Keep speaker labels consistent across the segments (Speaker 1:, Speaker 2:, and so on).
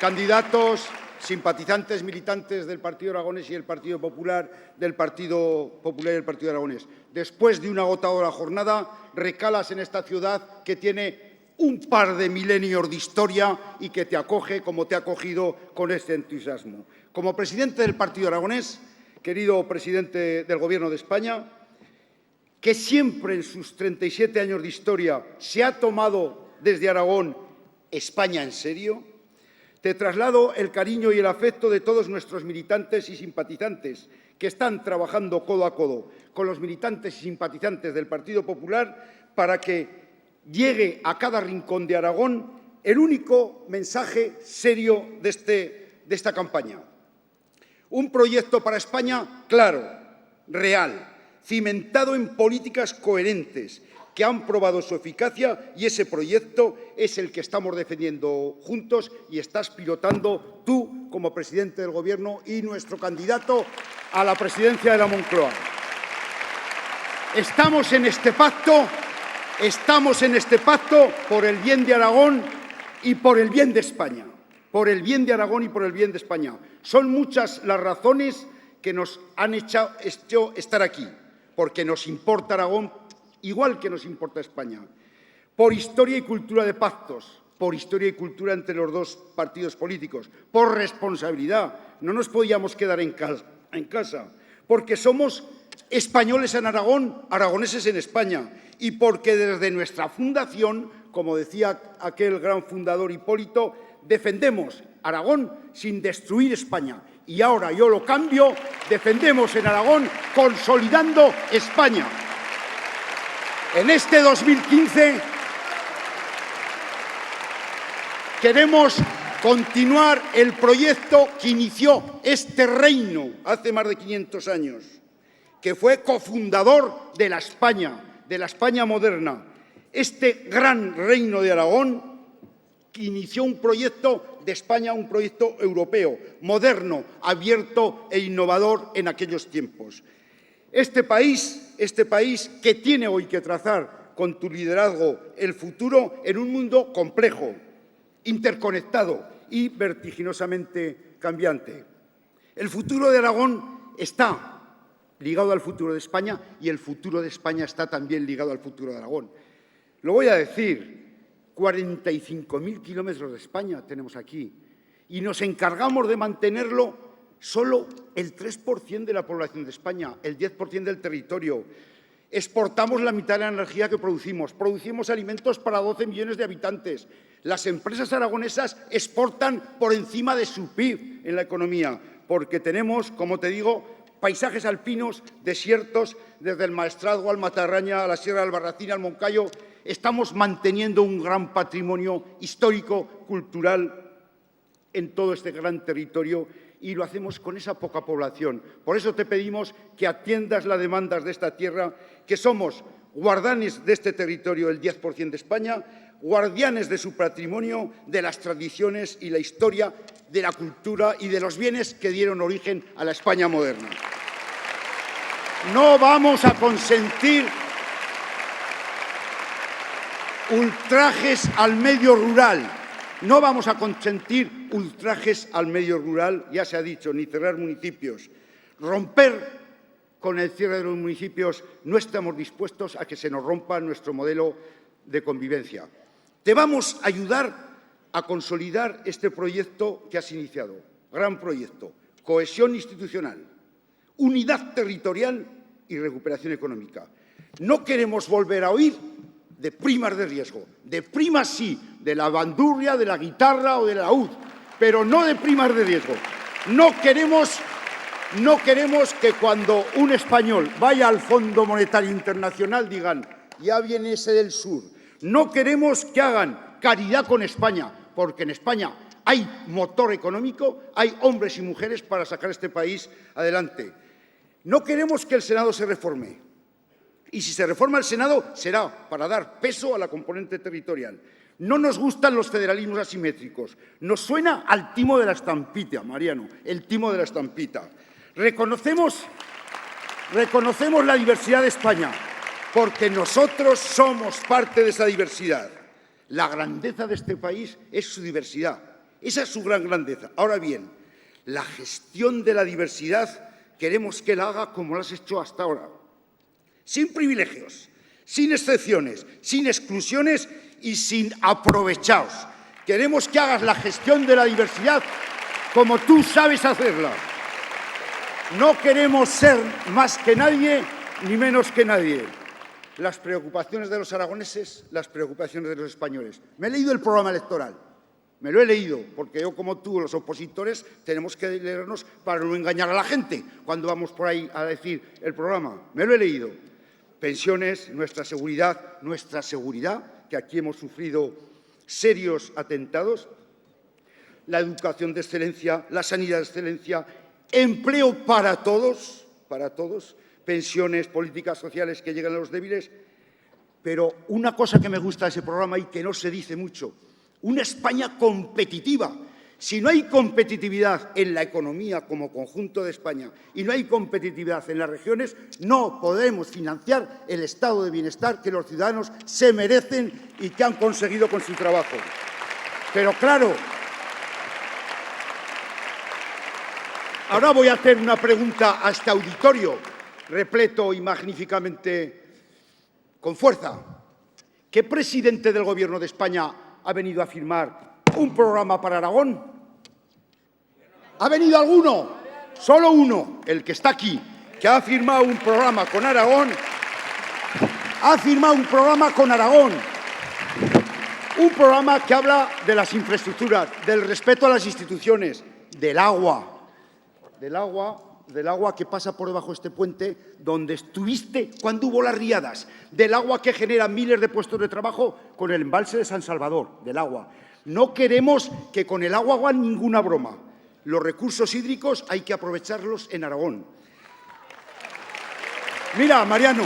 Speaker 1: candidatos, simpatizantes, militantes del Partido Aragonés y el Partido Popular, del Partido Popular y el Partido Aragonés. Después de una agotadora jornada, recalas en esta ciudad que tiene un par de milenios de historia y que te acoge como te ha acogido con este entusiasmo. Como presidente del Partido Aragonés, querido presidente del Gobierno de España, que siempre en sus 37 años de historia se ha tomado desde Aragón España en serio, te traslado el cariño y el afecto de todos nuestros militantes y simpatizantes que están trabajando codo a codo con los militantes y simpatizantes del Partido Popular para que llegue a cada rincón de Aragón el único mensaje serio de esta campaña. Un proyecto para España claro, real, cimentado en políticas coherentes que han probado su eficacia, y ese proyecto es el que estamos defendiendo juntos y estás pilotando tú como presidente del Gobierno y nuestro candidato a la presidencia de la Moncloa. Estamos en este pacto por el bien de Aragón y por el bien de España. Por el bien de Aragón y por el bien de España. Son muchas las razones que nos han hecho estar aquí, porque nos importa Aragón igual que nos importa España. Por historia y cultura de pactos, por historia y cultura entre los dos partidos políticos, por responsabilidad. No nos podíamos quedar en casa, porque somos españoles en Aragón, aragoneses en España, y porque desde nuestra fundación, como decía aquel gran fundador Hipólito, defendemos Aragón sin destruir España. Y ahora yo lo cambio, defendemos en Aragón consolidando España. En este 2015 queremos continuar el proyecto que inició este reino hace más de 500 años, que fue cofundador de la España moderna. Este gran reino de Aragón que inició un proyecto de España, un proyecto europeo, moderno, abierto e innovador en aquellos tiempos. Este país que tiene hoy que trazar con tu liderazgo el futuro en un mundo complejo, interconectado y vertiginosamente cambiante. El futuro de Aragón está ligado al futuro de España y el futuro de España está también ligado al futuro de Aragón. Lo voy a decir, 45.000 kilómetros de España tenemos aquí y nos encargamos de mantenerlo solo el 3% de la población de España, el 10% del territorio. Exportamos la mitad de la energía que producimos. Producimos alimentos para 12 millones de habitantes. Las empresas aragonesas exportan por encima de su PIB en la economía, porque tenemos, como te digo, paisajes alpinos, desiertos, desde el Maestrazgo al Matarraña, a la Sierra de Albarracín, al Moncayo. Estamos manteniendo un gran patrimonio histórico, cultural en todo este gran territorio y lo hacemos con esa poca población. Por eso te pedimos que atiendas las demandas de esta tierra, que somos guardianes de este territorio, el 10% de España, guardianes de su patrimonio, de las tradiciones y la historia, de la cultura y de los bienes que dieron origen a la España moderna. No vamos a consentir ultrajes al medio rural. No vamos a consentir ultrajes al medio rural, ya se ha dicho, ni cerrar municipios. Romper con el cierre de los municipios, no estamos dispuestos a que se nos rompa nuestro modelo de convivencia. Te vamos a ayudar a consolidar este proyecto que has iniciado. Gran proyecto, cohesión institucional, unidad territorial y recuperación económica. No queremos volver a oír de primas de riesgo. De primas sí, de la bandurria, de la guitarra o de la laúd, pero no de primas de riesgo. No queremos que cuando un español vaya al Fondo Monetario Internacional digan, ya viene ese del sur. No queremos que hagan caridad con España, porque en España hay motor económico, hay hombres y mujeres para sacar este país adelante. No queremos que el Senado se reforme. Y si se reforma el Senado, será para dar peso a la componente territorial. No nos gustan los federalismos asimétricos. Nos suena al timo de la estampita, Mariano, el timo de la estampita. Reconocemos la diversidad de España, porque nosotros somos parte de esa diversidad. La grandeza de este país es su diversidad. Esa es su gran grandeza. Ahora bien, la gestión de la diversidad queremos que la haga como lo has hecho hasta ahora, sin privilegios, sin excepciones, sin exclusiones y sin aprovechaos. Queremos que hagas la gestión de la diversidad como tú sabes hacerla. No queremos ser más que nadie ni menos que nadie. Las preocupaciones de los aragoneses, las preocupaciones de los españoles. Me he leído el programa electoral. Me lo he leído, porque yo, como tú, los opositores, tenemos que leernos para no engañar a la gente cuando vamos por ahí a decir el programa. Me lo he leído. Pensiones, nuestra seguridad, que aquí hemos sufrido serios atentados, la educación de excelencia, la sanidad de excelencia, empleo para todos, pensiones, políticas sociales que lleguen a los débiles. Pero una cosa que me gusta de ese programa y que no se dice mucho, una España competitiva. Si no hay competitividad en la economía como conjunto de España y no hay competitividad en las regiones, no podemos financiar el estado de bienestar que los ciudadanos se merecen y que han conseguido con su trabajo. Pero claro, ahora voy a hacer una pregunta a este auditorio, repleto y magníficamente con fuerza. ¿Qué presidente del Gobierno de España ha venido a firmar un programa para Aragón? ¿Ha venido alguno? Solo uno, el que está aquí, que ha firmado un programa con Aragón. Ha firmado un programa con Aragón. Un programa que habla de las infraestructuras, del respeto a las instituciones, del agua que pasa por debajo de este puente, donde estuviste cuando hubo las riadas, del agua que genera miles de puestos de trabajo con el embalse de San Salvador, del agua. No queremos que con el agua hagan ninguna broma. Los recursos hídricos hay que aprovecharlos en Aragón. Mira, Mariano,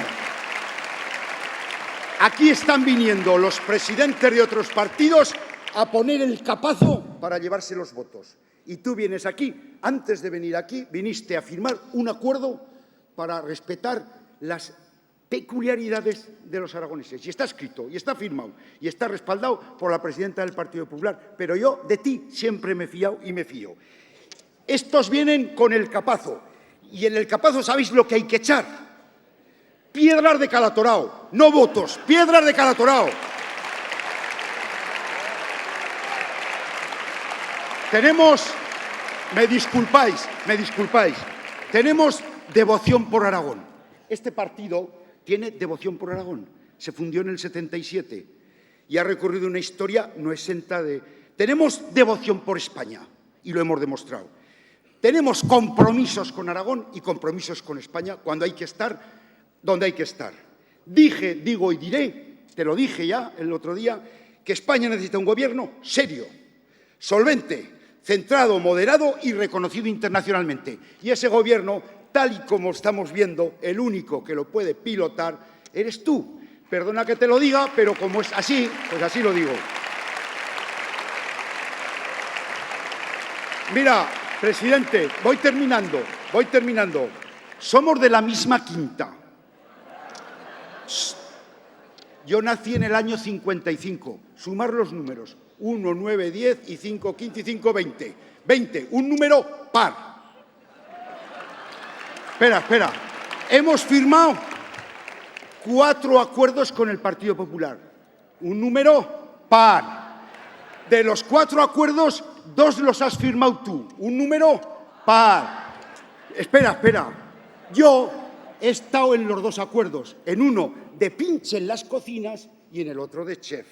Speaker 1: aquí están viniendo los presidentes de otros partidos a poner el capazo para llevarse los votos. Y tú vienes aquí, antes de venir aquí, viniste a firmar un acuerdo para respetar las peculiaridades de los aragoneses. Y está escrito, y está firmado, y está respaldado por la presidenta del Partido Popular. Pero yo de ti siempre me he fiado y me fío. Estos vienen con el capazo, y en el capazo sabéis lo que hay que echar. Piedras de Calatorao, no votos, piedras de Calatorao. Tenemos, me disculpáis, tenemos devoción por Aragón. Este partido tiene devoción por Aragón. Se fundió en el 77 y ha recorrido una historia no exenta de... Tenemos devoción por España y lo hemos demostrado. Tenemos compromisos con Aragón y compromisos con España cuando hay que estar donde hay que estar. Dije, digo y diré, te lo dije ya el otro día, que España necesita un gobierno serio, solvente, centrado, moderado y reconocido internacionalmente. Y ese gobierno, tal y como estamos viendo, el único que lo puede pilotar eres tú. Perdona que te lo diga, pero como es así, pues así lo digo. Mira, presidente, voy terminando. Somos de la misma quinta. Yo nací en el año 55. Sumar los números. 1, 9, 10 y 5, 15 y 5, 20. 20, un número par. Espera. Hemos firmado 4 acuerdos con el Partido Popular. Un número par. De los 4 acuerdos, 2 los has firmado tú. Un número par. Espera. Yo he estado en los 2 acuerdos. En uno de pinche en las cocinas y en el otro de chef.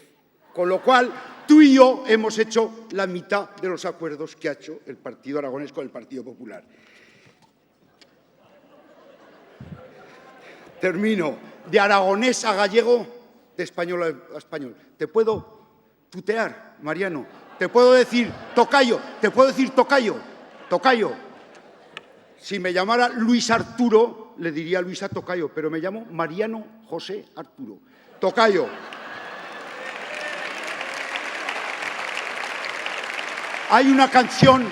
Speaker 1: Con lo cual, tú y yo hemos hecho la mitad de los acuerdos que ha hecho el Partido Aragonés con el Partido Popular. Termino. De aragonés a gallego, de español a español. Te puedo tutear, Mariano. Te puedo decir tocayo. Tocayo. Si me llamara Luis Arturo, le diría Luisa Tocayo, pero me llamo Mariano José Arturo. Tocayo. Hay una canción,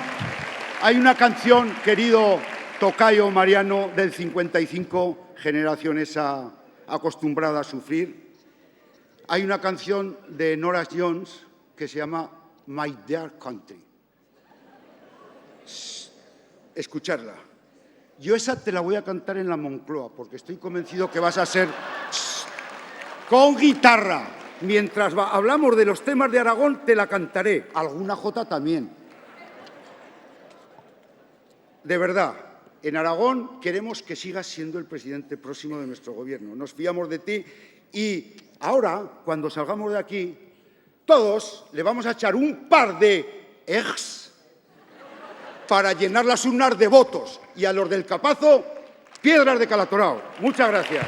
Speaker 1: querido Tocayo Mariano, del 55, generación esa acostumbrada a sufrir. Hay una canción de Norah Jones que se llama My Dear Country. escucharla. Yo esa te la voy a cantar en la Moncloa, porque estoy convencido que vas a ser con guitarra. Mientras hablamos de los temas de Aragón, te la cantaré. Alguna jota también. De verdad, en Aragón queremos que sigas siendo el presidente próximo de nuestro gobierno. Nos fiamos de ti y ahora, cuando salgamos de aquí, todos le vamos a echar un par de ex para llenar las urnas de votos y a los del Capazo, piedras de Calatorao. Muchas gracias.